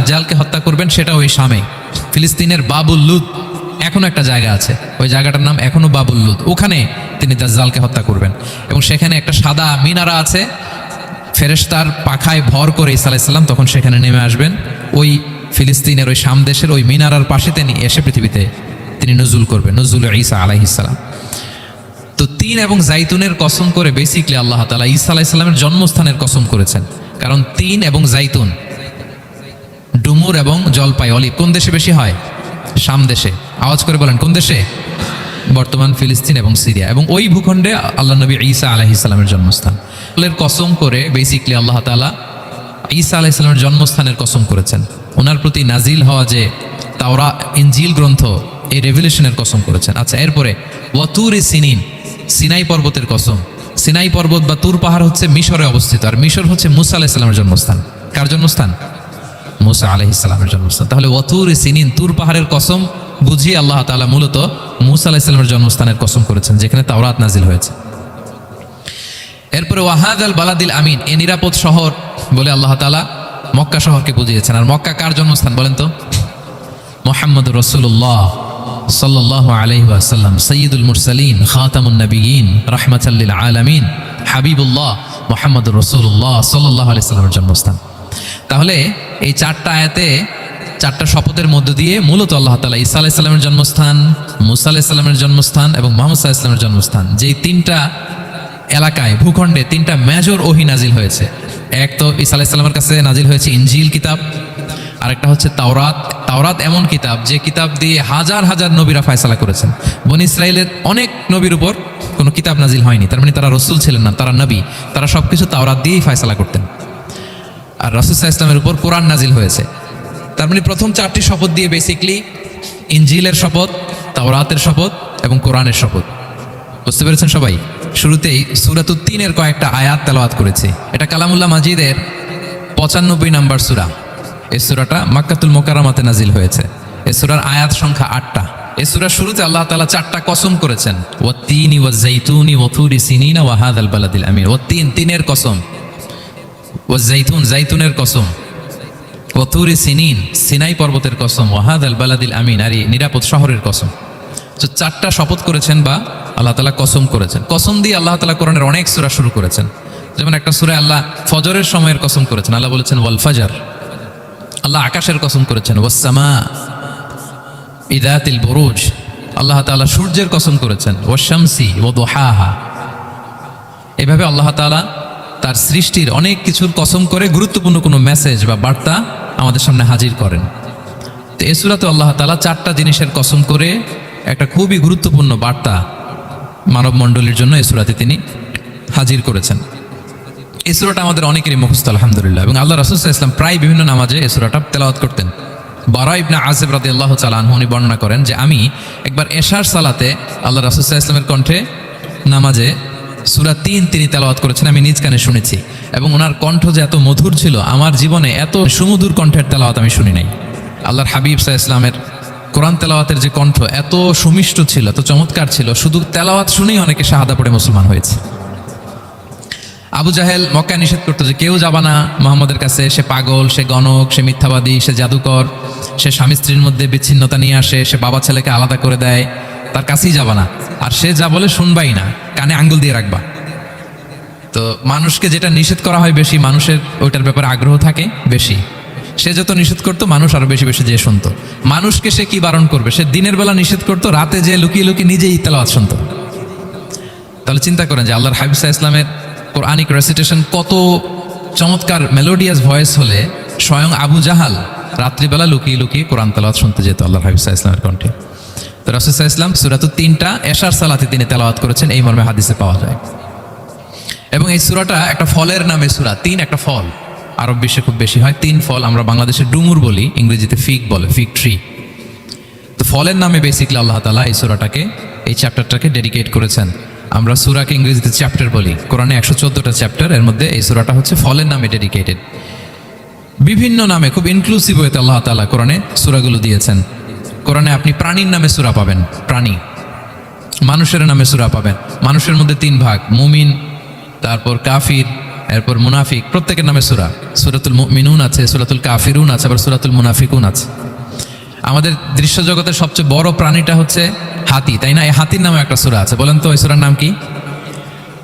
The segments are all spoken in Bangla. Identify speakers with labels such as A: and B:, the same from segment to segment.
A: দাজ্জালকে হত্যা করবেন, সেটা ওই শামে ফিলিস্তিনের বাবুল লুদ এখনো একটা জায়গা আছে, ওই জায়গাটার নাম এখনো বাবুল লুদ, ওখানে তিনি দাজ্জালকে হত্যা করবেন। এবং সেখানে একটা সাদা মিনারা আছে, ফেরেশতার পাখায় ভর করে ঈসা আলাইহিস সালাম তখন সেখানে নেমে আসবেন। ওই ফিলিস্তিনের ওই শাম দেশের ওই মিনারার পাশে তিনি এসে পৃথিবীতে তিনি নজুল করবেন, নজুল ঈসা আলাইহিস সালাম। তো তিন এবং জাইতুনের কসম করে বেসিকলি আল্লাহ তাআলা ঈসা আলাইহিস সালামের জন্মস্থানের কসম করেছেন। কারণ তিন এবং জাইতুন, ডুমুর এবং জলপাই, অলিভ কোন দেশে বেশি হয়? শাম দেশে। আওয়াজ করে বলেন কোন দেশে? বর্তমান ফিলিস্তিন এবং সিরিয়া, এবং ওই ভূখণ্ডে আল্লাহ নবী ঈসা আলাইহিস সালামের জন্মস্থান। এর কসম করে বেসিকলি আল্লাহ তাআলা ঈসা আলাইহিস সালামের জন্মস্থানের কসম করেছেন। ওনার প্রতি নাজিল হওয়া যে তাওরাত ইনজিল গ্রন্থ, এই রেভেলেশনের কসম করেছেন। আচ্ছা, এরপরে ওয়াতুরি সিনিন, সিনাই পর্বতের কসম। সিনাই পর্বত বা তুর পাহাড় হচ্ছে মিশরে অবস্থিত, আর মিশর হচ্ছে মুসা আলাইহিস সালামের জন্মস্থান। কার জন্মস্থান? মুসা আলাইহিস সালামের জন্মস্থান। তাহলে ওয়াতুরি সিনিন, তুর পাহাড়ের কসম বুঝিয়ে আল্লাহ তাআলা মূলত মুসা আলাইহিস সালামের জন্মস্থানের কসম করেছেন, যেখানে তাওরাত নাজিল হয়েছে। এরপরে ওয়াহাদাল বালাদিল আমিন, এ নিরাপদ শহর বলে আল্লাহ তাআলা মক্কা শহরকে বুঝিয়েছেন। আর মক্কা কার জন্মস্থান বলেন তো? মুহাম্মদুর রাসূলুল্লাহ সাল্লাল্লাহু আলাইহি ওয়াসাল্লাম, সাইয়্যিদুল মুরসালিন, খাতামুন নবিয়্যিন, রাহমাতাল লিল আলামিন, হাবিবুল্লাহ মুহাম্মদুর রাসূলুল্লাহ সাল্লাল্লাহু আলাইহি ওয়াসাল্লামের জন্মস্থান। তাহলে এই চারটা আয়াতে, চারটা শপথের মধ্য দিয়ে মূলত আল্লাহ তাআলা ঈসা আলাইহিস সালামের জন্মস্থান, মুসা আলাইহিস সালামের জন্মস্থান এবং মুহাম্মদ সাল্লাল্লাহু আলাইহি ওয়াসাল্লামের জন্মস্থান, যেই তিনটা এলাকায়, ভূখণ্ডে তিনটা মেজর ওহী নাজিল হয়েছে। এক তো ঈসা আলাইহিস সালামের কাছে নাজিল হয়েছে ইনজিল কিতাব, আরেকটা হচ্ছে তাওরাত। তাওরাত এমন কিতাব যে কিতাব দিয়ে হাজার হাজার নবীরা ফয়সালা করেছেন। বনি ইসরাইলের অনেক নবীর উপর কোনো কিতাব নাজিল হয়নি, তার মানে তারা রসুল ছিলেন না, তারা নবী, তারা সবকিছু তাওরাত দিয়েই ফয়সালা করতেন। আর রাসূল সাল্লাল্লাহু আলাইহি ওয়াসাল্লামের উপর কোরআন নাজিল হয়েছে। তার মানে প্রথম চারটি শপথ দিয়ে বেসিকলি ইনজিলের শপথ, তাওরাতের শপথ এবং কোরআনের শপথ। বুঝতে পেরেছেন সবাই? শুরুতেই সূরাতুত তিনের কয়েকটা আয়াত তেলাওয়াত করেছি। এটা কালামুল্লাহ মাজিদের 95 নম্বর সূরা। এই সূরাটা মক্কাতুল মুকাররমাতে নাজিল হয়েছে। এই সূরার আয়াত সংখ্যা 8টা। এই সূরার শুরুতে আল্লাহ তাআলা 4টা কসম করেছেন, ওয়াত-তিনি ওয়াজ-যাইতুনি ওয়া-তুরি সিনিনা ওয়া হাযাল বালাদিল আমিন। ওয়াত-তিন, তিনের কসম, ওয়াজ-যাইতুন, যাইতুনের কসম, ওয়া-তুরি সিনিন, সিনাই পর্বতের কসম, ওয়া হাযাল বালাদিল আমিন, আর এই নিরাপদ শহরের কসম। তো 4টা শপথ করেছেন বা আল্লাহ তাআলা কসম করেছেন। কসম দিয়ে আল্লাহ তাআলা কোরআনের অনেক সূরা শুরু করেছেন। যেমন একটা সূরায় আল্লাহ ফজরের সময়ের কসম করেছেন, আল্লাহ বলেছেন ওয়াল ফাজর। আল্লাহ আকাশের কসম করেছেন ওয়াস সামা ইযাতিল বুরুজ। আল্লাহ তাআলা সূর্যের কসম করেছেন ওয়াশ শামসি ওয়া দুহাহা। এভাবে আল্লাহ তাআলা তার সৃষ্টির অনেক কিছুর কসম করে গুরুত্বপূর্ণ কোনো মেসেজ বা বার্তা আমাদের সামনে হাজির করেন। তো এই সূরাতে আল্লাহ তাআলা 4টা জিনিসের কসম করে একটা খুবই গুরুত্বপূর্ণ বার্তা মানব মণ্ডলীর জন্য এই সূরাতে তিনি হাজির করেছেন। এই সূরাটা আমাদের অনেকেরই মুখস্থ আলহামদুলিল্লাহ, এবং আল্লাহ রাসূল সাল্লাল্লাহু আলাইহি ওয়াসাল্লাম প্রায় বিভিন্ন নামাজে এই সূরাটা তেলাওয়াত করতেন। বারা ইবনে আযিব রাদিয়াল্লাহু তাআলা আনহু উনি বর্ণনা করেন যে আমি একবার এশার সালাতে আল্লাহ রাসূল সাল্লাল্লাহু আলাইহি ওয়াসাল্লামের কণ্ঠে নামাজে সূরা 3 তিনি তেলাওয়াত করেছেন, আমি নিজ কানে শুনেছি। এবং ওনার কণ্ঠ যে এত মধুর ছিল, আমার জীবনে এত সুমধুর কণ্ঠের তেলাওয়াত আমি শুনি নাই। আল্লাহর হাবিব সাল্লাল্লাহু আলাইহি ওয়াসাল্লামের কোরআন তেলাওয়াতের যে কণ্ঠ এত সুমিষ্ট ছিল, এত চমৎকার ছিল, শুধু তেলাওয়াত শুনেই অনেকে শাহাদা পড়ে মুসলমান হয়েছে। আবু জাহেল মক্কায় নিষেধ করতো যে কেউ যাবা না মুহাম্মদের কাছে, সে পাগল, সে গণক, সে মিথ্যাবাদী, সে জাদুকর, সে স্বামী স্ত্রীর মধ্যে বিচ্ছিন্নতা নিয়ে আসে, সে বাবা ছেলেকে আলাদা করে দেয়, তার কাছেই যাবা না। আর সে যা বলে শুনবাই না, কানে আঙ্গুল দিয়ে রাখবা। তো মানুষকে যেটা নিষেধ করা হয় বেশি, মানুষের ওইটার ব্যাপারে আগ্রহ থাকে বেশি। সে যত নিষেধ করতো মানুষ আরো বেশি বেশি যেয়ে শুনতো। মানুষকে সে কি বারণ করবে? সে দিনের বেলা নিষেধ করতো, রাতে যে লুকিয়ে লুকিয়ে নিজেই তেলাওয়াত শুনতো। তাহলে চিন্তা করেন যে আল্লাহর হাবিব সাল্লাল্লাহু আলাইহি ওয়াসাল্লামের কোরআনিক রেসিটেশন কত চমৎকার মেলোডিয়াস ভয়েস হলে স্বয়ং আবু জাহাল রাত্রিবেলা লুকিয়ে লুকিয়ে কোরআন তেলাওয়াত শুনতে যেত আল্লাহর হাবিব সাল্লাল্লাহু আলাইহি ওয়াসাল্লামের কণ্ঠে। তো রাসূল সাল্লাল্লাহু আলাইহি ওয়াসাল্লাম সূরাতুত 3টা এশার সালাতে তিনি তেলাওয়াত করেছেন, এই মর্মে হাদিসে পাওয়া যায়। এবং এই সূরাটা একটা ফলের নামে সূরা। 3 একটা ফল, আরব বিশ্বে খুব বেশি হয় 3 ফল। আমরা বাংলাদেশে ডুমুর বলি, ইংরেজিতে ফিগ বলে, ফিগ ট্রি। তো ফলের নামে বেসিক্যালি আল্লাহ তাআলা এই সূরাটাকে, এই চ্যাপ্টারটাকে ডেডিকেট করেছেন। আমরা সূরাকে ইংরেজিতে চ্যাপ্টার বলি। কোরআনে 114টা চ্যাপ্টার, এর মধ্যে এই সূরাটা হচ্ছে ফলের নামে ডেডিকেটেড। বিভিন্ন নামে খুব ইনক্লুসিভ হয়ে আল্লাহ তাআলা কোরআনে সূরাগুলো দিয়েছেন। কোরআনে আপনি প্রাণীর নামে সূরা পাবেন, প্রাণী। মানুষের নামে সূরা পাবেন। মানুষের মধ্যে 3 ভাগ, মুমিন, তারপর কাফির, এরপর মুনাফিক, প্রত্যেকের নামে সূরা। সূরাতুল মুমিনুন আছে, সূরাতুল কাফিরুন আছে, আবার সূরাতুল মুনাফিকুন আছে। আমাদের দৃশ্য জগতের সবচেয়ে বড় প্রাণীটা হচ্ছে হাতি, তাই না? এই হাতির নামে একটা সূরা আছে, বলেন তো ওই সূরার নাম কি?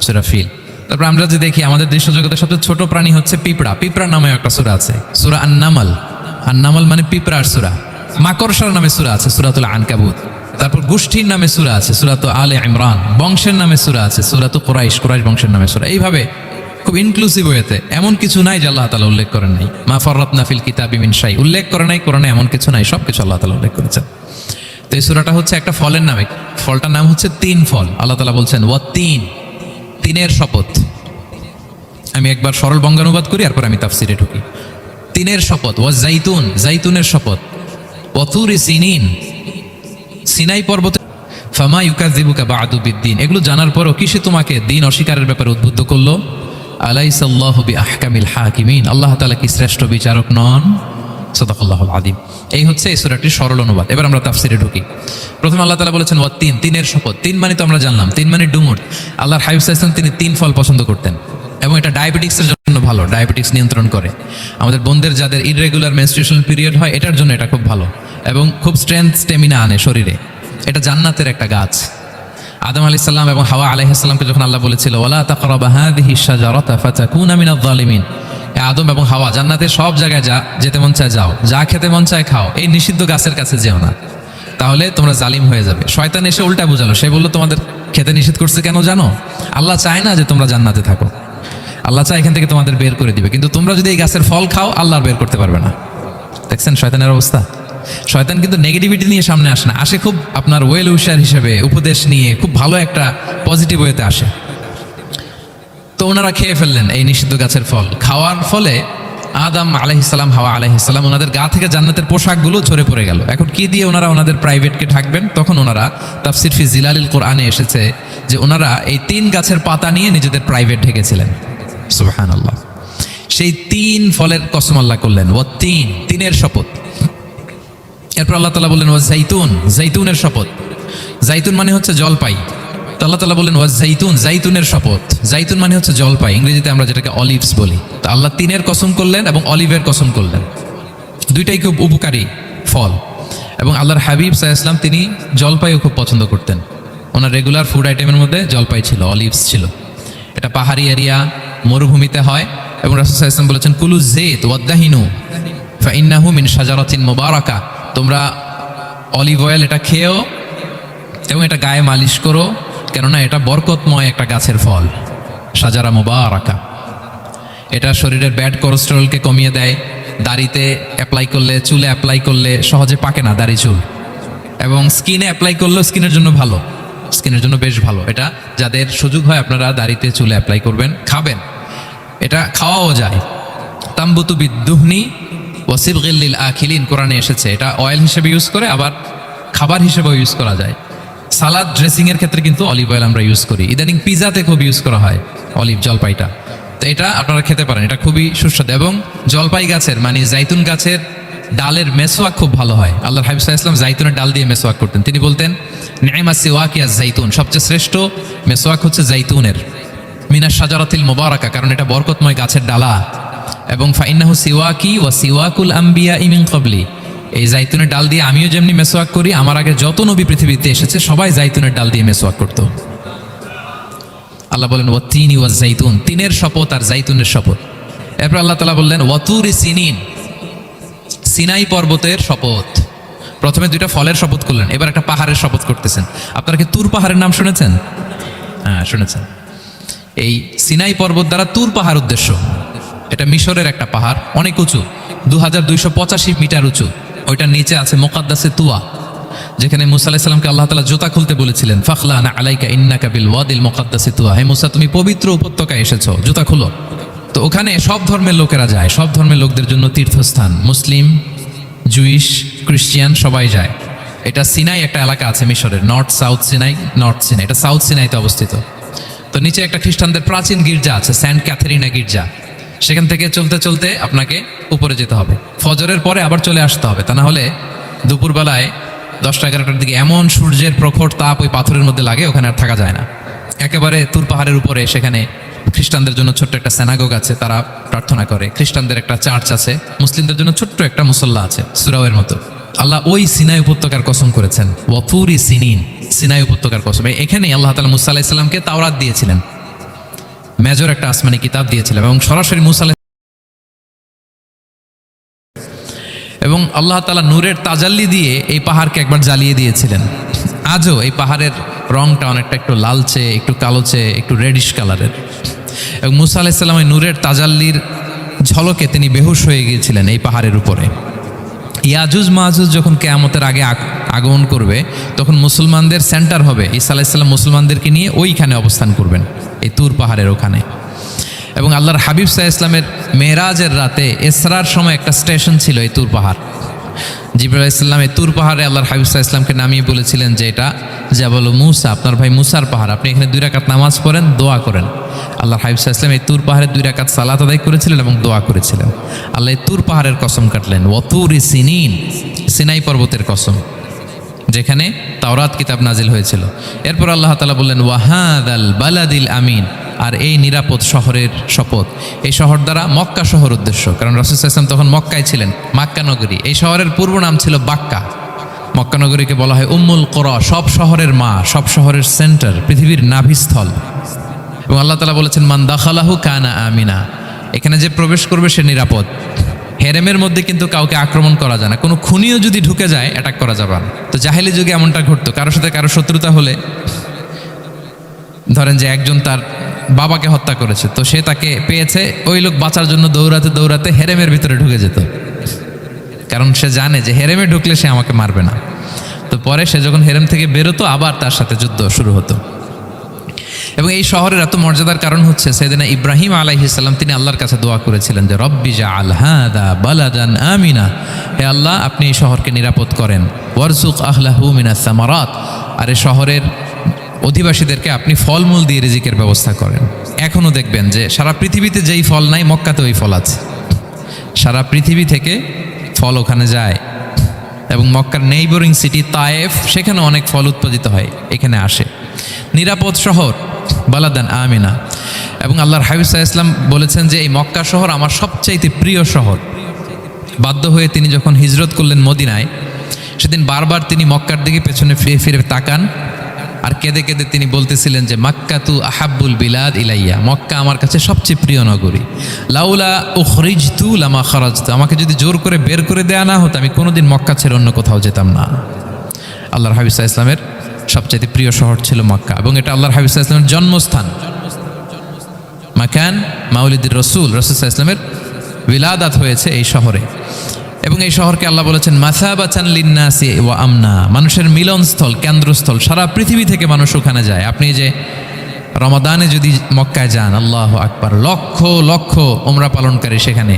A: সূরা ফিল। তারপর আমরা যদি দেখি আমাদের দৃশ্য জগতের সবচেয়ে ছোট প্রাণী হচ্ছে পিঁপড়া, পিঁপড়ার নামে একটা সূরা আছে, সূরা আন-নামল। আন-নামল মানে পিঁপড়ার সূরা। মাকড়সার নামে সূরা আছে, সূরাতুল আনকাবুত। তারপর গোষ্ঠীর নামে সূরা আছে, সূরাতুল আলে ইমরান। বংশের নামে সূরা আছে, সূরাতুল কুরাইশ, কুরাইশ বংশের নামে সূরা। এইভাবে খুব ইনক্লুসিভ ওয়েতে এমন কিছু নাই যে আল্লাহ তাআলা উল্লেখ করেন নাই। মা ফাররাতনা ফিল কিতাবি মিন শাই, উল্লেখ করে নাই কোরআনে এমন কিছু নাই, সবকিছু আল্লাহ তাআলা উল্লেখ করেছেন। তো এই সূরাটা হচ্ছে একটা ফলের নামে, ফলটার নাম হচ্ছে তিন ফল। আল্লাহ তাআলা বলছেন ওয়াত-তিন, তিনের শপথ। আমি একবার সরল বঙ্গানুবাদ করি, এরপর আমি তাফসিরে ঢুকি। তিনের শপথ, ওয়াজ-জাইতুন, জাইতুনের শপথ, ওয়াতুরি সিনিন, সিনাই পর্বতে, ফামা ইউকাযযিবুকা বা'দু বিদ্দিন। এগুলো জানার পরও কিসে তোমাকে দিন অস্বীকারের ব্যাপারে উদ্বুদ্ধ করলো? আলাইসাল্লাহু বিআহকামিল হাকিমিন, আল্লাহ তাআলা কি শ্রেষ্ঠ বিচারক নন? সাদাকাল্লাহুল আযীম। এই হচ্ছে এই সূরাটির সরল অনুবাদ। এবার আমরা তাফসিরে ঢুকি। প্রথমে আল্লাহ তাআলা বলেছেন ওয়াত-তিন, তিনের শপথ। তিন মানে তো আমরা জানলাম, তিন মানে ডুমুর। আল্লাহর হাবিব সাল্লাল্লাহু আলাইহি ওয়াসাল্লাম তিনি তিন ফল পছন্দ করতেন, এবং এটা ডায়াবেটিক্সের জন্য ভালো, ডায়াবেটিক্স নিয়ন্ত্রণ করে। আমাদের বোনদের যাদের ইররেগুলার মেনস্ট্রুয়েশন পিরিয়ড হয়, এটার জন্য এটা খুব ভালো, এবং খুব স্ট্রেংথ স্টেমিনা আনে শরীরে। এটা জান্নাতের একটা গাছ। আদম আলাইহিস সালাম এবং হাওয়া আলাইহিস সালামকে যখন আল্লাহ বলেছিল ওয়ালা তাকরাবা হাযিহিশ শাজারাতা ফাতাকুনা মিনায যালিমিন, আদম এবং হাওয়া জান্নাতের সব জায়গায় যেতে মন চায় যাও, যা খেতে মন চায় খাও, এই নিষিদ্ধ গাছের কাছে যেও না, তাহলে তোমরা জালিম হয়ে যাবে। শয়তান এসে উল্টা বুঝালো, সে বলল তোমাদের খেতে নিষেধ করছে কেন জানো? আল্লাহ চায় না যে তোমরা জান্নাতে থাকো, আল্লাহ চায় এখান থেকে তোমাদের বের করে দিবে, কিন্তু তোমরা যদি এই গাছের ফল খাও আল্লাহ বের করতে পারবে না। দেখছেন শয়তানের অবস্থা? শয়তান কিন্তু নেগেটিভিটি নিয়ে সামনে আসে না, আসে খুব আপনার ওয়েল উইশার হিসেবে, উপদেশ নিয়ে, খুব ভালো একটা পজিটিভ ওয়েতে আসে। তো ওনারা খেয়ে ফেললেন এই নিষিদ্ধ গাছের ফল। খাওয়ার ফলে আদম আলাইহিস সালাম, হাওয়া আলাইহিস সালাম, ওনাদের গা থেকে জান্নাতের পোশাকগুলো ঝরে পড়ে গেল। এখন কি দিয়ে ওনারা ওনাদের প্রাইভেটকে ঢাকবেন? তখন ওনারা, তাফসির ফি জিলালিল কোরআনে এসেছে যে ওনারা এই তিন গাছের পাতা নিয়ে নিজেদের প্রাইভেট ঢেকেছিলেন। সুবহানাল্লাহ। সেই তিন ফলের কসম আল্লাহ করলেন, ওয়াত-তিন, তিনের শপথ। এরপর আল্লাহ তাআলা বললেন ওয়াজ-জাইতুন, জাইতুনের শপথ। জাইতুন মানে হচ্ছে জলপাই। তো আল্লাহ তাআলা বললেন ওয়াজ-জাইতুন, জাইতুনের শপথ। জাইতুন মানে হচ্ছে জলপাই, ইংরেজিতে আমরা যেটাকে অলিভস বলি। তো আল্লাহ তিনের কসম করলেন এবং অলিভের কসম করলেন। দুইটাই খুব উপকারী ফল, এবং আল্লাহর হাবিব সাল্লাল্লাহু আলাইহি ওয়াসাল্লাম তিনি জলপাইও খুব পছন্দ করতেন। ওনার রেগুলার ফুড আইটেমের মধ্যে জলপাই ছিল, অলিভস ছিল। এটা পাহাড়ি এরিয়া, মরুভূমিতে হয়, এবং রাসূল সাল্লাল্লাহু আলাইহি ওয়াসাল্লাম বলেছেন কুলু যাইত ওয়াদ-দাহিনু ফাইন্নাহু মিন শাজারাতিন মুবারাকা, তোমরা অলিভ অয়েল এটা খেও এবং এটা গায়ে মালিশ করো, কেননা এটা বরকতময় একটা গাছের ফল, শাজারা মুবারাকা। এটা শরীরের ব্যাড কোলেস্টেরলকে কমিয়ে দেয়, দাড়িতে অ্যাপ্লাই করলে, চুলে অ্যাপ্লাই করলে সহজে পাকে না দাড়ি চুল, এবং স্কিনে অ্যাপ্লাই করলেও স্কিনের জন্য ভালো, স্কিনের জন্য বেশ ভালো। এটা যাদের সুযোগ হয় আপনারা দাড়িতে চুলে অ্যাপ্লাই করবেন, খাবেন। এটা খাওয়াও যায়। তাম্বুতু বিদ্দুহনি ওয়াসিবগিল লিল আখিলিন, কোরআনে এসেছে। এটা অয়েল হিসেবে ইউজ করে, আবার খাবার হিসেবেও ইউজ করা যায়। সালাদ ড্রেসিং এর ক্ষেত্রে কিন্তু অলিভ অয়েল আমরা ইউজ করি। ইদানিং পিজাতে খুব ইউজ করা হয় অলিভ, জলপাইটা। তো এটা আপনারা খেতে পারেন, এটা খুবই সুস্বাদু। এবং জলপাই গাছের মানে জাইতুন গাছের ডালের মেসওয়াক খুব ভালো হয়। আল্লাহর হাবিব সাল্লাল্লাহু আলাইহি ওয়াসাল্লাম জাইতুনের ডাল দিয়ে মেসওয়াক করতেন। তিনি বলতেন নি'মাস সিওয়াকিয়াজ জাইতুন, সবচেয়ে শ্রেষ্ঠ মেসওয়াক হচ্ছে জাইতুনের, মিনাশ শাজারাতিল মুবারাকা, কারণ এটা বরকতময় গাছের ডালা। এবং ফাইন্নাহু সিওয়াকি ওয়া সিওয়াকুল আম্বিয়া মিন ক্বাবলি, এই জাইতুনের ডাল দিয়ে আমিও যেমনি মেসওয়াক করি, আমার আগে যত নবী পৃথিবীতে এসেছে সবাই জাইতুনের ডাল দিয়ে মেসওয়াক করত। আল্লাহ বলেন ওয়াত-তিনি ওয়াজ-জাইতুন, তিনের শপথ আর জাইতুনের শপথ। এরপর আল্লাহ তাআলা বললেন ওয়াতুরি সিনিন, সিনাই পর্বতের শপথ। প্রথমে দুইটা ফলের শপথ করলেন, এবার একটা পাহাড়ের শপথ করতেছেন। আপনারা কি তুর পাহাড়ের নাম শুনেছেন? হ্যাঁ শুনেছেন। এই সিনাই পর্বত দ্বারা তুর পাহাড় উদ্দেশ্য। এটা মিশরের একটা পাহাড়, অনেক উঁচু, 2285 মিটার উঁচু। ওইটার নিচে আছে মুকাদ্দাসে তুয়া, যেখানে মুসা আলাইহিস সালামকে আল্লাহ তাআলা জুতা খুলতে বলেছিলেন, ফাখলানা আলাইকা ইন্নাকা বিল ওয়াদিল মুকাদ্দাসি তুয়া, হে মুসা তুমি পবিত্র উপত্যকায় এসেছো, জুতা খুলো। তো ওখানে সব ধর্মের লোকেরা যায়, সব ধর্মের লোকদের জন্য তীর্থস্থান, মুসলিম, জুইশ, খ্রিস্টিয়ান সবাই যায়। এটা সিনাই একটা এলাকা আছে মিশরের, north south Sinai, north Sinai, এটা সাউথ সিনাইতে অবস্থিত। তো নিচে একটা খ্রিস্টানদের প্রাচীন গির্জা আছে, সেন্ট ক্যাথেরিনা গির্জা। সেখান থেকে চলতে চলতে আপনাকে উপরে যেতে হবে, ফজরের পরে আবার চলে আসতে হবে, তা না হলে দুপুরবেলায় 10টা-11টার দিকে এমন সূর্যের প্রখর তাপ ওই পাথরের মধ্যে লাগে, ওখানে আর থাকা যায় না। একেবারে তুর পাহাড়ের উপরে সেখানে খ্রিস্টানদের জন্য ছোট্ট একটা সিনাগোগ আছে, তারা প্রার্থনা করে। খ্রিস্টানদের একটা চার্চ আছে, মুসলিমদের জন্য ছোট্ট একটা মুসল্লা আছে সূরাওয়ের মতো। আল্লাহ ওই সিনাই উপত্যকার কসম করেছেন, ওয়াতুরি সিনিন, সিনাই উপত্যকার কসম। এখানেই আল্লাহ তাআলা মুসা আলাইহিস সালামকে তাওরাত দিয়েছিলেন, মেজর একটা আসমানি কিতাব দিয়েছিলেন, এবং সরাসরি মুসা এবং আল্লাহ তাআলা নূরের তাজাল্লি দিয়ে এই পাহাড়কে একবার জ্বালিয়ে দিয়েছিলেন। আজও এই পাহাড়ের রংটা অনেকটা একটু লালচে, একটু কালোচে, একটু রেডিশ কালারের। এবং মুসা আলাইহিস সালাম এই নূরের তাজাল্লির ঝলকে তিনি বেহুশ হয়ে গিয়েছিলেন এই পাহাড়ের উপরে। ইয়াজুজ মাহাজুজ যখন কিয়ামতের আগে আগমন করবে, তখন মুসলমানদের সেন্টার হবে। ঈসা আলাইহিস সালাম মুসলমানদেরকে নিয়ে ওইখানে অবস্থান করবেন, এই তুর পাহাড়ের ওখানে। এবং আল্লাহর হাবিব সাল্লাল্লাহু আলাইহি ওয়াসাল্লামের মেরাজের রাতে ইসরার সময় একটা স্টেশন ছিল এই তুর পাহাড়। জিবরাইল আলাইহিস সালাম এই তুর পাহাড়ে আল্লাহর হাবিব সাল্লাল্লাহু আলাইহি ওয়াসাল্লামকে নামিয়ে বলেছিলেন যে এটা জাবাল মুসা, আপনার ভাই মুসার পাহাড়, আপনি এখানে 2 রাকাত নামাজ পড়েন, দোয়া করেন। আল্লাহর হাবিব সাল্লাল্লাহু আলাইহি ওয়াসাল্লাম এই তুর পাহাড়ে 2 রাকাত সালাত আদায় করেছিলেন এবং দোয়া করেছিলেন। আল্লাহ এই তুর পাহাড়ের কসম কাটলেন, ওয়াতুরি সিনিন, সিনাই পর্বতের কসম, যেখানে তাওরাত কিতাব নাজিল হয়েছিল। এরপর আল্লাহ তাআলা বললেন, ওয়াহাদাল বালাদিল আমিন, আর এই নিরাপদ শহরের শপথ। এই শহর দ্বারা মক্কা শহর উদ্দেশ্য, কারণ রাসূল সাল্লাল্লাহু আলাইহি ওয়াসাল্লাম তখন মক্কায় ছিলেন, মক্কা নগরী। এই শহরের পূর্ব নাম ছিল বাক্কা। মক্কা নগরীকে বলা হয় উম্মুল কুরা, সব শহরের মা, সব শহরের সেন্টার, পৃথিবীর নাভিস্থল। এবং আল্লাহ তাআলা বলেছেন, মান দাখালাহু কানা আমিনা, এখানে যে প্রবেশ করবে সে নিরাপদ। হেরেমের মধ্যে কিন্তু কাউকে আক্রমণ করা যায় না, কোনো খুনিও যদি ঢুকে যায় অ্যাটাক করা যাবে না। তো জাহেলি যুগে এমনটা ঘটতো, কারোর সাথে কারো শত্রুতা হলে, ধরেন যে একজন তার বাবাকে হত্যা করেছে, তো সে তাকে পেয়েছে, ওই লোক বাঁচার জন্য দৌড়াতে দৌড়াতে হেরেমের ভিতরে ঢুকে যেত, কারণ সে জানে যে হেরেমে ঢুকলে সে আমাকে মারবে না। তো পরে সে যখন হেরেম থেকে বেরোতো, আবার তার সাথে যুদ্ধ শুরু হতো। এবং এই শহরের এত মর্যাদার কারণ হচ্ছে সাইয়েদনা ইব্রাহিম আলাইহিস সালাম তিনি আল্লাহর কাছে দোয়া করেছিলেন যে রব্বি জাআল হাযা বালাদান আমিনা, হে আল্লাহ আপনি এই শহরকে নিরাপদ করেন, ওয়ারযুক আহলাহু মিনাস সামারাত, আর এই শহরের অধিবাসীদেরকে আপনি ফলমূল দিয়ে রিজিকের ব্যবস্থা করেন। এখনও দেখবেন যে সারা পৃথিবীতে যেই ফল নাই, মক্কাতে ওই ফল আছে। সারা পৃথিবী থেকে ফল ওখানে যায়, এবং মক্কার নেইবরিং সিটি তায়েফ, সেখানে অনেক ফল উৎপাদিত হয়, এখানে আসে। নিরাপদ শহর, বালাদান আমিনা। এবং আল্লাহর হাবিব সাল্লাল্লাহু আলাইহি ওয়াসাল্লাম বলেছেন যে এই মক্কা শহর আমার সবচাইতে প্রিয় শহর। বাধ্য হয়ে তিনি যখন হিজরত করলেন মদিনায়, সেদিন বারবার তিনি মক্কার দিকে পেছনে ফিরে ফিরে তাকান, আর কেঁদে কেঁদে তিনি বলতেছিলেন যে মাক্কাতু আহাব্বুল বিলাদ ইলাইয়া, মক্কা আমার কাছে সবচেয়ে প্রিয় নগরী। লাউলা উখরিজতু লামা খারাজতু, আমাকে যদি জোর করে বের করে দেয়া না হতো, আমি কোনোদিন মক্কা ছেড়ে অন্য কোথাও যেতাম না। আল্লাহর হাবিব সাল্লাল্লাহু আলাইহি ওয়াসাল্লামের সবচেয়ে প্রিয় শহর ছিল মক্কা, এবং এটা আল্লাহর হাবিব সাল্লাল্লাহু আলাইহি ওয়াসাল্লামের জন্মস্থান, মাকান মাউলিদির রাসূল। রাসূল সাল্লাল্লাহু আলাইহি ওয়াসাল্লামের বিলাদাত হয়েছে এই শহরে। এবং এই শহরকে আল্লাহ বলেছেন মাসাবাতান লিন্নাসি ওয়া আমনা, মানুষের মিলনস্থল, কেন্দ্রস্থল। সারা পৃথিবী থেকে মানুষ ওখানে যায়। আপনি যে রমাদানে যদি মক্কায় যান, আল্লাহু আকবার, লক্ষ লক্ষ উমরা পালনকারী সেখানে,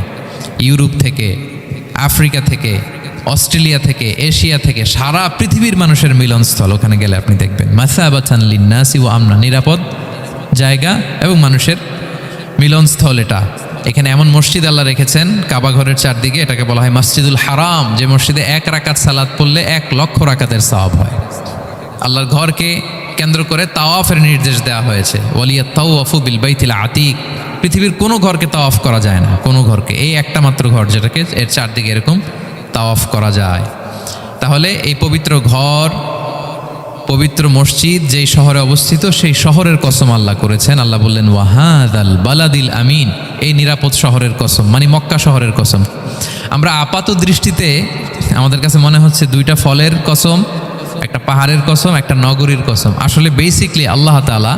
A: ইউরোপ থেকে, আফ্রিকা থেকে, অস্ট্রেলিয়া থেকে, এশিয়া থেকে, সারা পৃথিবীর মানুষের মিলনস্থল। ওখানে গেলে আপনি দেখবেন মাসাবাতান লিন্নাসি ওয়া আমনা, নিরাপদ জায়গা এবং মানুষের মিলনস্থল এটা। এখানে এমন মসজিদ আল্লাহ রেখেছেন কাবা ঘরের চারদিকে, এটাকে বলা হয় মসজিদুল হারাম, যে মসজিদে 1 রাকাত সালাত পড়লে 1 লক্ষ রাকাতের সওয়াব হয়। আল্লাহর ঘরকে কেন্দ্র করে তাওয়াফের নির্দেশ দেওয়া হয়েছে, ওয়ালিয়াত তাওয়াফু বিল বাইতিল আতিক। পৃথিবীর কোনো ঘরকে তাওয়াফ করা যায় না, কোনো ঘরকে, এই একটা মাত্র ঘর যেটাকে এর চারদিকে এরকম তাওয়াফ করা যায়। তাহলে এই পবিত্র ঘর, পবিত্র মসজিদ যেই শহরে অবস্থিত, সেই শহরের কসম আল্লাহ করেছেন। আল্লাহ বললেন ওয়াহাদাল বালাদিল আমিন, এই নিরাপদ শহরের কসম, মানে মক্কা শহরের কসম। আমরা আপাত দৃষ্টিতে আমাদের কাছে মনে হচ্ছে 2টা ফলের কসম, একটা পাহাড়ের কসম, একটা নগরীর কসম। আসলে বেসিকলি আল্লাহ তাআলা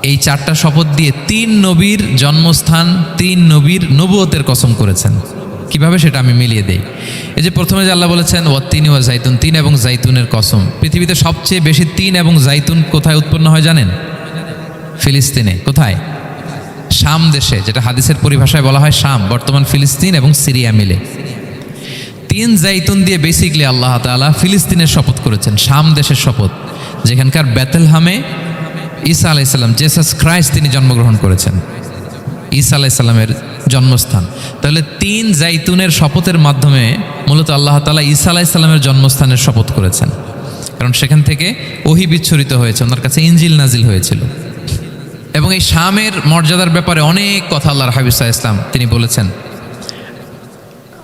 A: এই 4টা শপথ দিয়ে 3 নবীর জন্মস্থান, 3 নবীর নবুয়তের কসম করেছেন। কিভাবে সেটা আমি মিলিয়ে দেই। এই যে প্রথমে যে আল্লাহ বলেছেন ওয়াত্তিনি ওয়া জাইতুন, 3 এবং জাইতুনের কসম। পৃথিবীতে সবচেয়ে বেশি 3 এবং জাইতুন কোথায় উৎপন্ন হয় জানেন? ফিলিস্তিনে। কোথায়? শাম দেশে, যেটা হাদিসের পরিভাষায় বলা হয় শাম, বর্তমান ফিলিস্তিন এবং সিরিয়া মিলে। 3 জাইতুন দিয়ে বেসিকলি আল্লাহ তাআলা ফিলিস্তিনের শপথ করেছেন, শাম দেশের শপথ, যেখানকার বেথলহামে ঈসা আলাইহিস সালাম, জেসাস ক্রাইস্ট, তিনি জন্মগ্রহণ করেছেন, ঈসা আলাইহিস সালামের জন্মস্থান। তাহলে 3 জাইতুনের শপথের মাধ্যমে মূলত আল্লাহ তাআলা ঈসা আলাইহিস সালামের জন্মস্থানের শপথ করেছেন, কারণ সেখান থেকে ওহী বিচ্ছুরিত হয়েছে, ওনার কাছে ইনজিল নাজিল হয়েছিল। এবং এই শামের মর্যাদার ব্যাপারে অনেক কথা আল্লাহর হাবিব সাল্লাল্লাহু আলাইহি ওয়াসাল্লাম তিনি বলেছেন।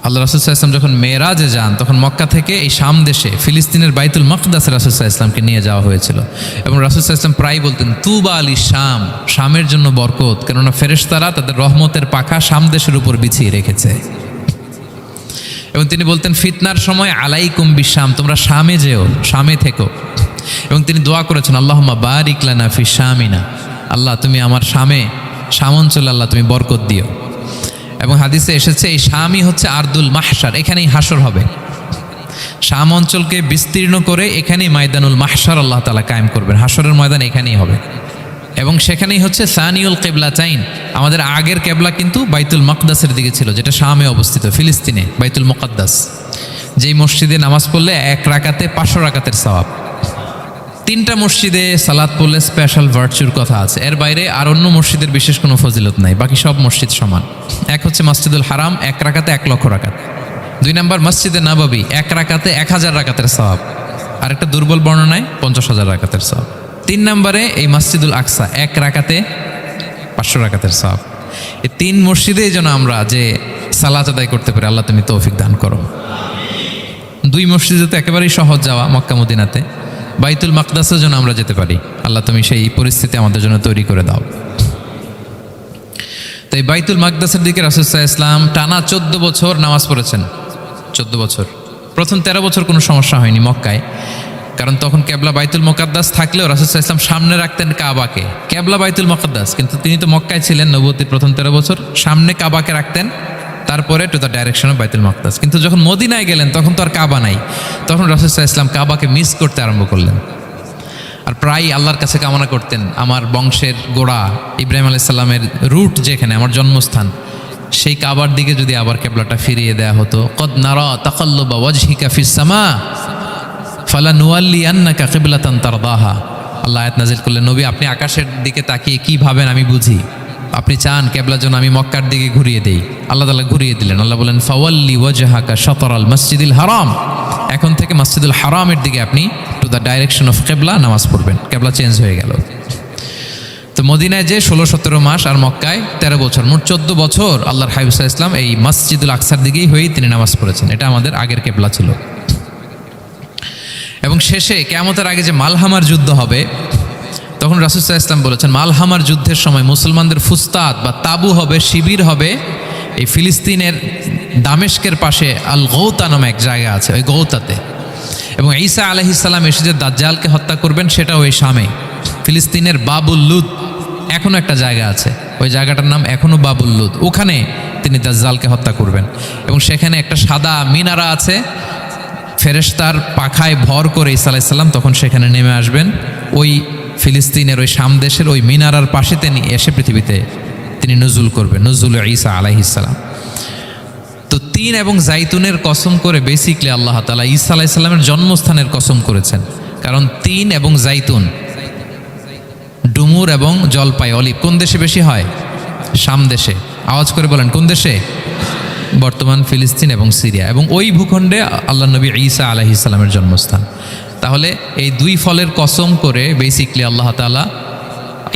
A: আল্লাহ রাসূল সাল্লাল্লাহু আলাইহি ওয়াসাল্লাম যখন মেরাজে যান তখন মক্কা থেকে এই শাম দেশে ফিলিস্তিনের বাইতুল মাকদাসে রাসূল সাল্লাল্লাহু আলাইহি ওয়াসাল্লামকে নিয়ে যাওয়া হয়েছিল। এবং রাসূল সাল্লাল্লাহু আলাইহি ওয়াসাল্লাম প্রায় বলতেন তুবা আলি শাম, শামের জন্য বরকত, কেননা ফেরেশতারা তাদের রহমতের পাখা শাম দেশের উপর বিছিয়ে রেখেছে। এবং তিনি বলতেন ফিতনার সময় আলাইকুম বিশাম, তোমরা শামে যেও, শামে থেকো। এবং তিনি দোয়া করেছেন আল্লাহুম্মা বারিক লানা ফি শামিনা, আল্লাহ তুমি আমার শাম অঞ্চলে আল্লাহ তুমি বরকত দিও। এবং হাদিসে এসেছে এই শামই হচ্ছে আরদুল মাহশার, এখানেই হাসর হবে। শাম অঞ্চলকে বিস্তীর্ণ করে এখানেই ময়দানুল মাহশার আল্লাহ তাআলা কায়েম করবেন, হাসরের ময়দান এখানেই হবে। এবং সেখানেই হচ্ছে সানিউল কিবলাতাইন, আমাদের আগের কেবলা কিন্তু বাইতুল মাকদাসের দিকে ছিল, যেটা শামে অবস্থিত ফিলিস্তিনে বাইতুল মুকাদ্দাস, যেই মসজিদে নামাজ পড়লে এক রাকাতে 500 রাকাতের সওয়াব। 3টা মসজিদে সালাত পড়লে স্পেশাল ভার্চুর কথা আছে, এর বাইরে আর অন্য মসজিদের বিশেষ কোনো ফজিলত নাই, বাকি সব মসজিদ সমান। এক হচ্ছে মসজিদুল হারাম, 1 রাকাতে 1 লক্ষ রাকাত। 2 নম্বর মসজিদে নববী, 1 রাকাতে 1000 রাকাতের সওয়াব, আর একটা দুর্বল বর্ণনায় 50,000 রাকাতের সওয়াব। 3 নম্বরে এই মসজিদুল আকসা, 1 রাকাতে 500 রাকাতের সওয়াব। এই 3 মসজিদেই যেন আমরা যে সালাত আদায় করতে পারি, আল্লাহ তুমি তৌফিক দান করো। 2 মসজিদে তো একেবারেই সহজ যাওয়া, মক্কা মদিনাতে। বাইতুল মাকদাসের জন্য আমরা যেতে পারি, আল্লাহ তুমি সেই পরিস্থিতি আমাদের জন্য তৈরি করে দাও। তো এই বাইতুল মাকদাসের দিকে রাসূল সাল্লাল্লাহু আলাইহি ওয়াসাল্লাম টানা 14 বছর নামাজ পড়েছেন। 14 বছর, প্রথম 13 বছর কোনো সমস্যা হয়নি মক্কায়, কারণ তখন কেবলা বাইতুল মুকাদ্দাস থাকলেও রাসূল সাল্লাল্লাহু আলাইহি ওয়াসাল্লাম সামনে রাখতেন কাবাকে। কেবলা বাইতুল মুকাদ্দাস, কিন্তু তিনি তো মক্কায় ছিলেন নবুয়তের প্রথম 13 বছর, সামনে কাবাকে রাখতেন, তারপরে টু দ্য ডাইরেকশন অফ বাইতুল মাকদাস। কিন্তু যখন মদিনায় গেলেন তখন তো আর কাবা নাই, তখন রাসূল সাল্লাল্লাহু আলাইহি ওয়াসাল্লাম কাবাকে মিস করতে আরম্ভ করলেন। আর প্রায় আল্লাহর কাছে কামনা করতেন আমার বংশের গোড়া ইব্রাহিম আলাইহিস সালামের রুট যেখানে আমার জন্মস্থান, সেই কাবার দিকে যদি আবার কেবলাটা ফিরিয়ে দেয়া হতো। কদ নারা তাকাল্লুবা ওয়াজহিকা ফিস সামা ফালানুওয়াল্লিয়ান্নাকা কিবলাতান তারদাহা। আল্লাহ আয়াত নাযিল করলেন, নবী আপনি আকাশের দিকে তাকিয়ে কি ভাবেন আমি বুঝি, আপনি চান কেবলার জন্য আমি মক্কার দিকে ঘুরিয়ে দেই। আল্লাহ তাআলা ঘুরিয়ে দিলেন। আল্লাহ বলেন ফাওয়াল্লি ওয়াজহাকা শাতরাল মসজিদিল হারাম, এখন থেকে মসজিদুল হারামের দিকে আপনি টু দ্য ডাইরেকশন অফ কেবলা নামাজ পড়বেন। কেবলা চেঞ্জ হয়ে গেল। তো মদিনায় যে 16-17 মাস আর মক্কায় 13 বছর, মোট 14 বছর আল্লাহর হাবিব সাল্লাল্লাহু আলাইহি ওয়াসাল্লাম এই মসজিদুল আকসার দিকেই হয়েই তিনি নামাজ পড়েছেন। এটা আমাদের আগের কেবলা ছিল। এবং শেষে কিয়ামতের আগে যে মালহামার যুদ্ধ হবে, তখন রাসূল সাল্লাল্লাহু আলাইহি ওয়াসাল্লাম বলেছেন মালহামার যুদ্ধের সময় মুসলমানদের ফুস্তাদ বা তাবু হবে, শিবির হবে এই ফিলিস্তিনের দামেস্কের পাশে আল গৌতা নামে এক জায়গা আছে, ওই গৌতাতে। এবং ঈসা আলাইহিস সালাম এসে যে দাজ্জালকে হত্যা করবেন সেটাও ওই শামে, ফিলিস্তিনের বাবুল লুদ এখনো একটা জায়গা আছে, ওই জায়গাটার নাম এখনো বাবুল লুদ, ওখানে তিনি দাজ্জালকে হত্যা করবেন। এবং সেখানে একটা সাদা মিনারা আছে, ফেরেশতার পাখায় ভর করে ঈসা আলাইহিস সালাম তখন সেখানে নেমে আসবেন। ওই ফিলিস্তিনের ওই শাম দেশের ওই মিনারার পাশে তিনি এসে পৃথিবীতে তিনি নজুল করবেন, নজুল ঈসা আলাইহিস সালাম। তো 3 এবং জাইতুনের কসম করে বেসিকলি আল্লাহ তাআলা ঈসা আলাইহিস সালামের জন্মস্থানের কসম করেছেন, কারণ 3 এবং জাইতুন, ডুমুর এবং জলপাই, অলিভ কোন দেশে বেশি হয়? শাম দেশে। আওয়াজ করে বলেন কোন দেশে? বর্তমান ফিলিস্তিন এবং সিরিয়া, এবং ওই ভূখণ্ডে আল্লাহ নবী ঈসা আলাইহিস সালামের জন্মস্থান। তাহলে এই 2 ফলের কসম করে বেসিকলি আল্লাহ তাআলা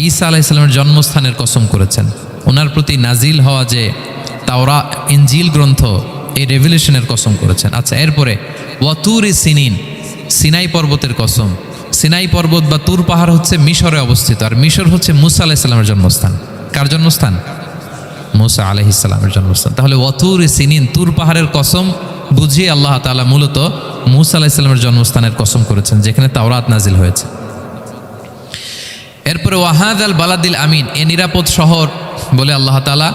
A: ঈসা আলাইহিস সালামের জন্মস্থানের কসম করেছেন। ওনার প্রতি নাজিল হওয়া যে তাওরাত ইনজিল গ্রন্থ, এই রেভেলেশনের কসম করেছেন। আচ্ছা, এরপরে ওয়াতুরি সিনিন, সিনাই পর্বতের কসম। সিনাই পর্বত বা তুর পাহাড় হচ্ছে মিশরে অবস্থিত, আর মিশর হচ্ছে মুসা আলাইহিস সালামের জন্মস্থান। কার জন্মস্থান? মুসা আলাইহিস সালামের জন্মস্থান। তাহলে ওয়াতুরি সিনিন, তুর পাহাড়ের কসম বুঝিয়ে আল্লাহ তাআলা মূলত মুসা আলাইহিস সালামের জন্মস্থানের কসম করেছেন, যেখানে তাওরাত নাজিল হয়েছে। এরপরে ওয়াহাদাল বালাদিল আমিন, এ নিরাপদ শহর বলে আল্লাহ তাআলা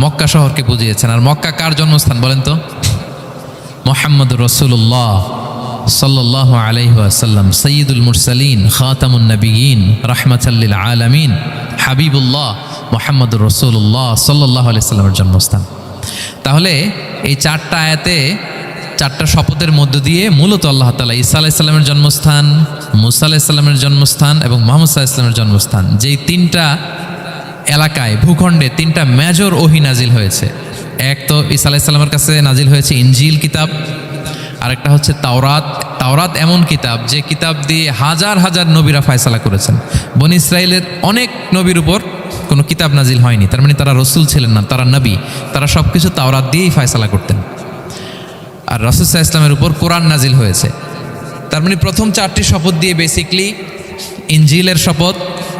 A: মক্কা শহরকে বুঝিয়েছেন। আর মক্কা কার জন্মস্থান বলেন তো? মুহাম্মদুর রাসূলুল্লাহ সাল্লাল্লাহু আলাইহি ওয়াসাল্লাম, সাইয়্যিদুল মুরসালিন, খাতামুন নবিয়্যিন, রাহমাতাল লিল আলামিন, হাবিবুল্লাহ মুহাম্মদুর রাসূলুল্লাহ সাল্লাল্লাহু আলাইহি ওয়াসাল্লামের জন্মস্থান। তাহলে এই 4টা আয়াতে 4টা শপথের মধ্য দিয়ে মূলত আল্লাহ তাআলা ঈসা আলাইহিস সালামের জন্মস্থান, মুসা আলাইহিস সালামের জন্মস্থান এবং মুহাম্মদ সাল্লাল্লাহু আলাইহি ওয়াসাল্লামের জন্মস্থান, যেই 3টা এলাকায় ভূখণ্ডে 3টা মেজর ওহী নাজিল হয়েছে। এক তো ঈসা আলাইহিস সালামের কাছে নাজিল হয়েছে ইনজিল কিতাব, আরেকটা হচ্ছে তাওরাত। তাওরাত এমন কিতাব যে কিতাব দিয়ে হাজার হাজার নবীরা ফয়সালা করেছেন। বনি ইসরাইলের অনেক নবীর উপর কোনো কিতাব নাজিল হয়নি, তার মানে তারা রসুল ছিলেন না, তারা নবী। তারা সব কিছু তাওরাত দিয়েই ফয়সালা করতেন। আর রাসূল সাল্লাল্লাহু আলাইহি ওয়াসাল্লামের উপর কোরআন নাজিল হয়েছে। তার মানে প্রথম 4টি শপথ দিয়ে বেসিকলি ইনজিলের শপথ,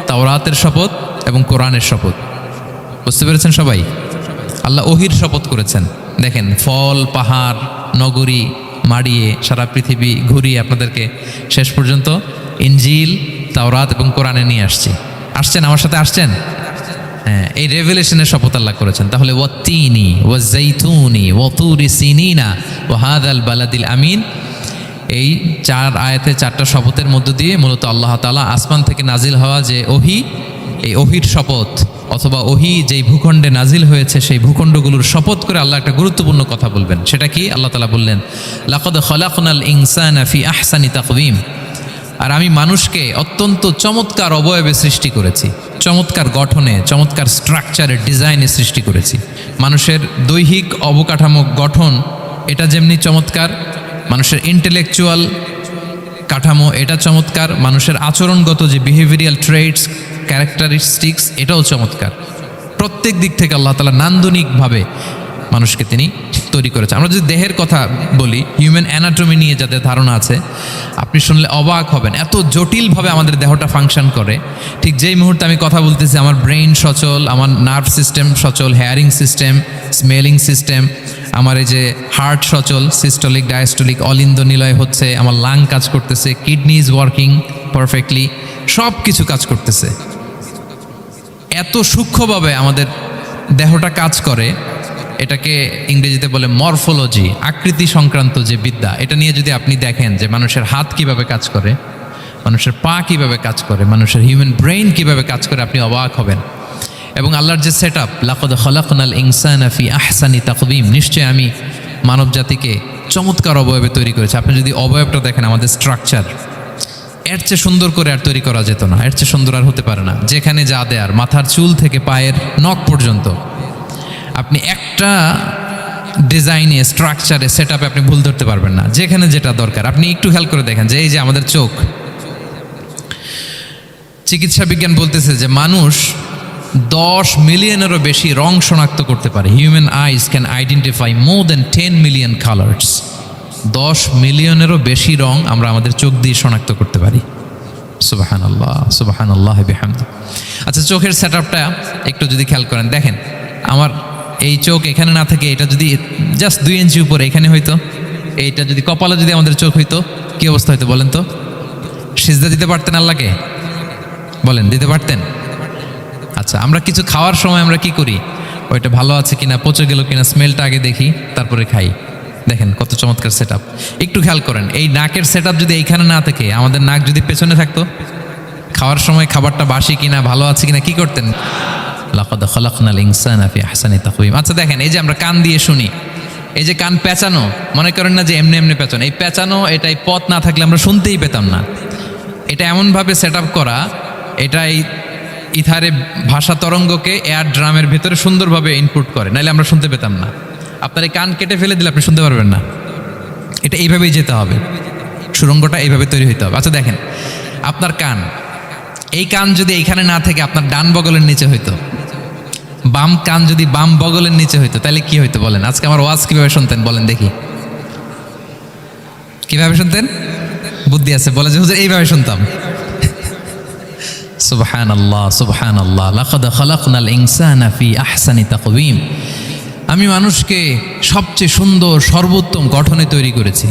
A: তাওরাতের শপথ এবং কোরআনের শপথ। বুঝতে পেরেছেন সবাই? আল্লাহ ওহির শপথ করেছেন। দেখেন, ফল, পাহাড়, নগরী মাড়িয়ে সারা পৃথিবী ঘুরিয়ে আপনাদেরকে শেষ পর্যন্ত ইনজিল, তাওরাত এবং কোরআনে নিয়ে আসছেন আমার সাথে আসছেন। হ্যাঁ, এই রেভেলেশনের শপথ আল্লাহ করেছেন। তাহলে ওয়াত্তিনি ওয়াজাইতুনি ওয়াতুরি সিনিনা ওয়া হাযাল বালাদিল আমিন, এই 4 আয়াতে 4টা শপথের মধ্য দিয়ে মূলত আল্লাহ তাআলা আসমান থেকে নাজিল হওয়া যে ওহী, এই ওহির শপথ অথবা ওহী যেই ভূখণ্ডে নাজিল হয়েছে সেই ভূখণ্ডগুলোর শপথ করে আল্লাহ একটা গুরুত্বপূর্ণ কথা বলবেন। সেটা কি? আল্লাহ তাআলা বললেন, লাকাদ খালাকনাল ইনসানা ফি আহসানি তাকওয়িম, আর আমি মানুষকে অত্যন্ত চমৎকার অবয়বে সৃষ্টি করেছি, চমৎকার গঠনে, চমৎকার স্ট্রাকচারের ডিজাইনে সৃষ্টি করেছি। মানুষের দৈহিক অবকাঠামো গঠন এটা যেমনি চমৎকার, মানুষের ইন্টেলেকচুয়াল কাঠামো এটা চমৎকার, মানুষের আচরণগত যে বিহেভিয়ারাল ট্রেটস, ক্যারেক্টারিস্টিক্স এটাও চমৎকার। প্রত্যেক দিক থেকে আল্লাহ তাআলা নান্দনিকভাবে মানুষকে তিনি তৈরি করেছে। আমরা যদি দেহের কথা বলি, হিউম্যান অ্যানাটমি নিয়ে যাদের ধারণা আছে, আপনি শুনলে অবাক হবেন এত জটিলভাবে আমাদের দেহটা ফাংশন করে। ঠিক যেই মুহূর্তে আমি কথা বলতেছি আমার ব্রেইন সচল, আমার নার্ভ সিস্টেম সচল, হেয়ারিং সিস্টেম, স্মেলিং সিস্টেম, আমার এই যে হার্ট সচল, সিস্টোলিক ডায়াস্টোলিক অলিন্দ নিলয় হচ্ছে, আমার লাং কাজ করতেছে, কিডনি ইজ ওয়ার্কিং পারফেক্টলি, সব কিছু কাজ করতেছে। এত সূক্ষ্মভাবে আমাদের দেহটা কাজ করে, এটাকে ইংরেজিতে বলে মরফোলজি, আকৃতি সংক্রান্ত যে বিদ্যা। এটা নিয়ে যদি আপনি দেখেন যে মানুষের হাত কিভাবে কাজ করে, মানুষের পা কিভাবে কাজ করে, মানুষের হিউম্যান ব্রেইন কিভাবে কাজ করে, আপনি অবাক হবেন। এবং আল্লাহর যে সেট আপ, লাকাদ খালাকনাল ইনসানা ফি আহসানি তাকওয়িম, নিশ্চয় আমি মানব জাতিকে চমৎকার অবয়বে তৈরি করেছি। আপনি যদি অবয়বটা দেখেন, আমাদের স্ট্রাকচার এর চেয়ে সুন্দর করে আর তৈরি করা যেত না, এর চেয়ে সুন্দর আর হতে পারে না। যেখানে যা দেয়ার, মাথার চুল থেকে পায়ের নখ পর্যন্ত, আপনি একটা ডিজাইনে, স্ট্রাকচারে, সেট আপে আপনি ভুল ধরতে পারবেন না। যেখানে যেটা দরকার, আপনি একটু খেয়াল করে দেখেন যে এই যে আমাদের চোখ, চিকিৎসা বিজ্ঞান বলতেছে যে মানুষ 10 মিলিয়নেরও বেশি রং শনাক্ত করতে পারে। Human eyes can identify more than 10 million colours. 10 মিলিয়নেরও বেশি রং আমরা আমাদের চোখ দিয়ে শনাক্ত করতে পারি। সুবহানাল্লাহ, সুবহানাল্লাহ বিহামদি। আচ্ছা, চোখের সেট আপটা একটু যদি খেয়াল করেন, দেখেন আমার এই চোখ এখানে না থাকে, এটা যদি জাস্ট 2 ইঞ্চি উপরে এখানে হইতো, এইটা যদি কপালে যদি আমাদের চোখ হইতো, কি অবস্থা হইতো বলেন তো? সিজদা দিতে পারতেন আল্লাহকে? বলেন, দিতে পারতেন? আচ্ছা, আমরা কিছু খাওয়ার সময় আমরা কি করি? ওইটা ভালো আছে কিনা, পচে গেল কিনা, স্মেলটা আগে দেখি, তারপরে খাই। দেখেন কত চমৎকার সেট আপ। একটু খেয়াল করেন, এই নাকের সেট আপ যদি এইখানে না থাকে, আমাদের নাক যদি পেছনে থাকতো, খাওয়ার সময় খাবারটা বাসি কিনা, ভালো আছে কিনা কি করতেন? লাকাদ খালাকনাল ইনসানা ফি আহসানি তাকওয়িম। আচ্ছা দেখেন, এই যে আমরা কান দিয়ে শুনি, এই যে কান পেঁচানো, মনে করেন না যে এমনি এমনি পেঁচানো, এই পেঁচানো, এটাই পথ না থাকলে আমরা শুনতেই পেতাম না। এটা এমনভাবে সেট আপ করা, এটা এই ইথারে ভাষা তরঙ্গকে এয়ার ড্রামের ভেতরে সুন্দরভাবে ইনপুট করে, নাহলে আমরা শুনতে পেতাম না। আপনার এই কান কেটে ফেলে দিলে আপনি শুনতে পারবেন না। এটা এইভাবেই যেতে হবে, সুরঙ্গটা এইভাবে তৈরি হইতে হবে। আচ্ছা দেখেন, আপনার কান, এই কান যদি এইখানে না থেকে আপনার ডান বগলের নিচে হইতো, বাম কান যদি বাম বগলের নিচে হইতো, তাহলে কি হইতো বলেন? আজকে আমার ওয়াজ কিভাবে শুনতেন বলেন দেখি, কিভাবে শুনতেন? বুদ্ধি আছে বলে যে হুজুর এইভাবে শুনতাম। সুবহানাল্লাহ, সুবহানাল্লাহ। লাকাদ খালাকনাল ইনসানা ফি আহসানি তাকওয়িম, আমি মানুষকে সবচেয়ে সুন্দর সর্বোত্তম গঠনে তৈরি করেছি।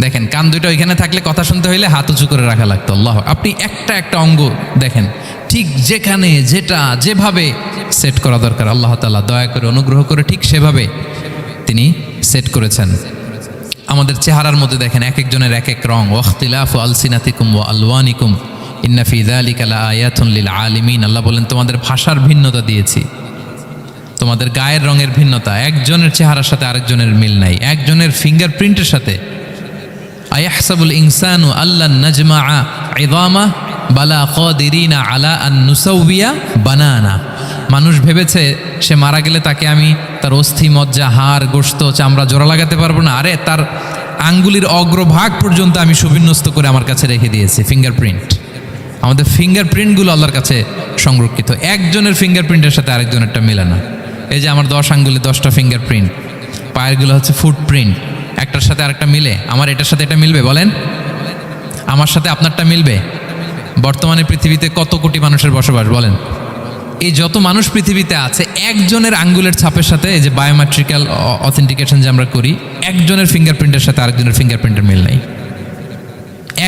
A: দেখেন, কান দুটো ওইখানে থাকলে কথা শুনতে হইলে হাত উঁচু করে রাখা লাগতো। আল্লাহ, আপনি একটা একটা অঙ্গ দেখেন, ঠিক যেখানে যেটা যেভাবে সেট করা দরকার, আল্লাহ তাআলা দয়া করে অনুগ্রহ করে ঠিক সেভাবে তিনি সেট করেছেন। আমাদের চেহারার মধ্যে দেখেন এক একজনের এক এক রং। ওয়াখতিলাফু আলসিনাতিকুম ওয়া আলওয়ানিকুম ইন্না ফি যালিকা লাআয়াতুন লিল আলিমিন। আল্লাহ বলেন, তোমাদের ভাষার ভিন্নতা দিয়েছি, তোমাদের গায়ের রঙের ভিন্নতা, একজনের চেহারার সাথে আরেকজনের মিল নাই, একজনের ফিঙ্গারপ্রিন্টের সাথে। আয়াহসাবুল ইনসানু আল্লান নাজমাআ ইযামা বালা কাদিরিনা আলা আন নুসাউবিয়া বানানা। মানুষ ভেবেছে সে মারা গেলে তাকে আমি তার অস্থি, মজ্জা, হাড়, গোশত, চামড়া জোড়া লাগাতে পারবো না। আরে তার আঙ্গুলির অগ্রভাগ পর্যন্ত আমি সুবিন্যস্ত করে আমার কাছে রেখে দিয়েছি, ফিঙ্গারপ্রিন্ট। আমাদের ফিঙ্গারপ্রিন্টগুলো আল্লাহর কাছে সংরক্ষিত। একজনের ফিঙ্গারপ্রিন্টের সাথে আরেকজনেরটা মিলে না। এই যে আমার 10 আঙ্গুলে 10টা ফিঙ্গারপ্রিন্ট, পায়েরগুলো হচ্ছে ফুটপ্রিন্ট, একটার সাথে আরেকটা মিলে। আমার এটার সাথে এটা মিলবে বলেন? আমার সাথে আপনারটা মিলবে? বর্তমানে পৃথিবীতে কত কোটি মানুষের বসবাস বলেন? এই যত মানুষ পৃথিবীতে আছে, একজনের আঙ্গুলের ছাপের সাথে, এই যে বায়োমেট্রিক্যাল অথেন্টিকেশন যে আমরা করি, একজনের ফিঙ্গারপ্রিন্টের সাথে আরেকজনের ফিঙ্গারপ্রিন্টের মিল নেই।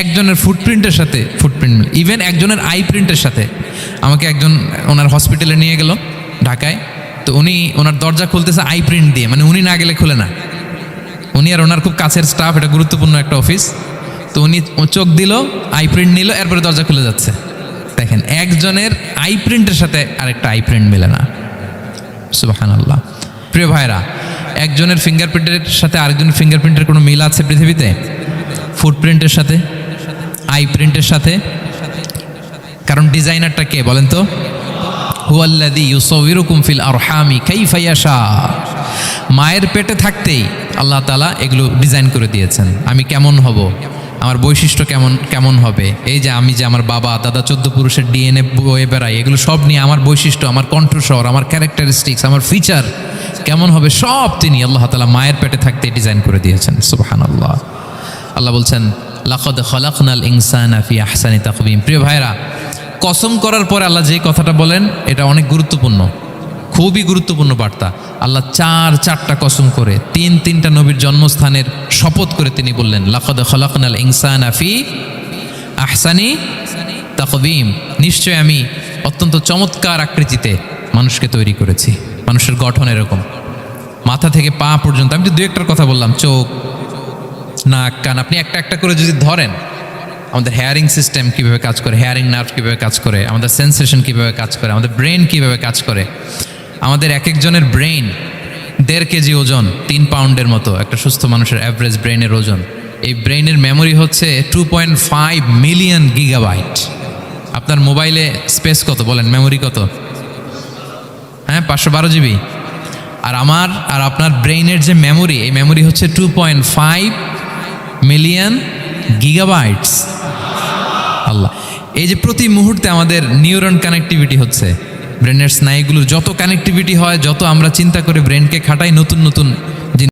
A: একজনের ফুটপ্রিন্টের সাথে ফুটপ্রিন্ট মিল, ইভেন একজনের আই প্রিন্টের সাথে। আমাকে একজন ওনার হসপিটালে নিয়ে গেল ঢাকায়, তো উনি ওনার দরজা খুলতেছে আই প্রিন্ট দিয়ে, মানে উনি না গেলে খুলে না। উনি আর ওনার খুব কাছের স্টাফ, এটা গুরুত্বপূর্ণ একটা অফিস, তো উনি চোখ দিল, আই প্রিন্ট নিল, এরপরে দরজা খুলে যাচ্ছে। দেখেন, একজনের আই প্রিন্টের সাথে আরেকটা আই প্রিন্ট মেলে না। সুবহানাল্লাহ। প্রিয় ভাইরা, একজনের ফিঙ্গারপ্রিন্টের সাথে আরেকজনের ফিঙ্গারপ্রিন্টের কোনো মিল আছে পৃথিবীতে? ফুটপ্রিন্টের সাথে, আই প্রিন্টের সাথে? কারণ ডিজাইনারটা কে বলেন তো? হুয়াল্লাযী ইউসাউবিরুকুম ফিল আরহামি কাইফা ইয়াশা। মায়ের পেটে থাকতেই আল্লাহ তাআলা এগুলো ডিজাইন করে দিয়েছেন। আমি কেমন হব, আমার বৈশিষ্ট্য কেমন হবে, এই যে আমি যে আমার বাবা দাদা 14 পুরুষের ডিএনএ বয়ে বেড়াই, এগুলো সব নিয়ে আমার বৈশিষ্ট্য, আমার কণ্ঠস্বর, আমার ক্যারেক্টারিস্টিক্স, আমার ফিচার কেমন হবে, সব তিনি আল্লাহ তাআলা মায়ের পেটে থাকতেই ডিজাইন করে দিয়েছেন। সুবহানাল্লাহ। আল্লাহ বলছেন, লাকাদ খালাকনাল ইনসানা ফি আহসানি তাকওয়িম। প্রিয় ভাইরা, কসম করার পরে আল্লাহ যে কথাটা বলেন, এটা অনেক গুরুত্বপূর্ণ, খুবই গুরুত্বপূর্ণ বার্তা। আল্লাহ চারটা কসম করে, তিনটা নবীর জন্মস্থানের শপথ করে তিনি বললেন, লাকাদ খালাকনাল ইনসানা ফি আহসানি তাকওয়িম। নিশ্চয় আমি অত্যন্ত চমৎকার আকৃতিতে মানুষকে তৈরি করেছি। মানুষের গঠন এরকম, মাথা থেকে পা পর্যন্ত। আমি তো দু একটার কথা বললাম, চোখ, নাক, কান। আপনি একটা একটা করে যদি ধরেন, আমাদের হেয়ারিং সিস্টেম কীভাবে কাজ করে, হেয়ারিং নার্ভ কীভাবে কাজ করে, আমাদের সেন্সেশন কীভাবে কাজ করে, আমাদের ব্রেন কীভাবে কাজ করে। আমাদের এক একজনের ব্রেন 1.5 কেজি ওজন, 3 পাউন্ডের মতো একটা সুস্থ মানুষের অ্যাভারেজ ব্রেনের ওজন। এই ব্রেনের মেমোরি হচ্ছে 2.5 মিলিয়ন গিগাবাইট। আপনার মোবাইলে স্পেস কত বলেন, মেমোরি কত? হ্যাঁ, 512 জিবি। আর আমার আর আপনার ব্রেইনের যে মেমোরি, এই মেমোরি হচ্ছে 2.5 মিলিয়ন গিগাবাইটস। আল্লাহ, এই যে প্রতি মুহূর্তে আমাদের নিউরন কানেক্টিভিটি হচ্ছে, ব্রেনের স্নায়ুগুলোর যত কানেক্টিভিটি হয়, যত আমরা চিন্তা করে ব্রেনকে খাটাই, নতুন নতুন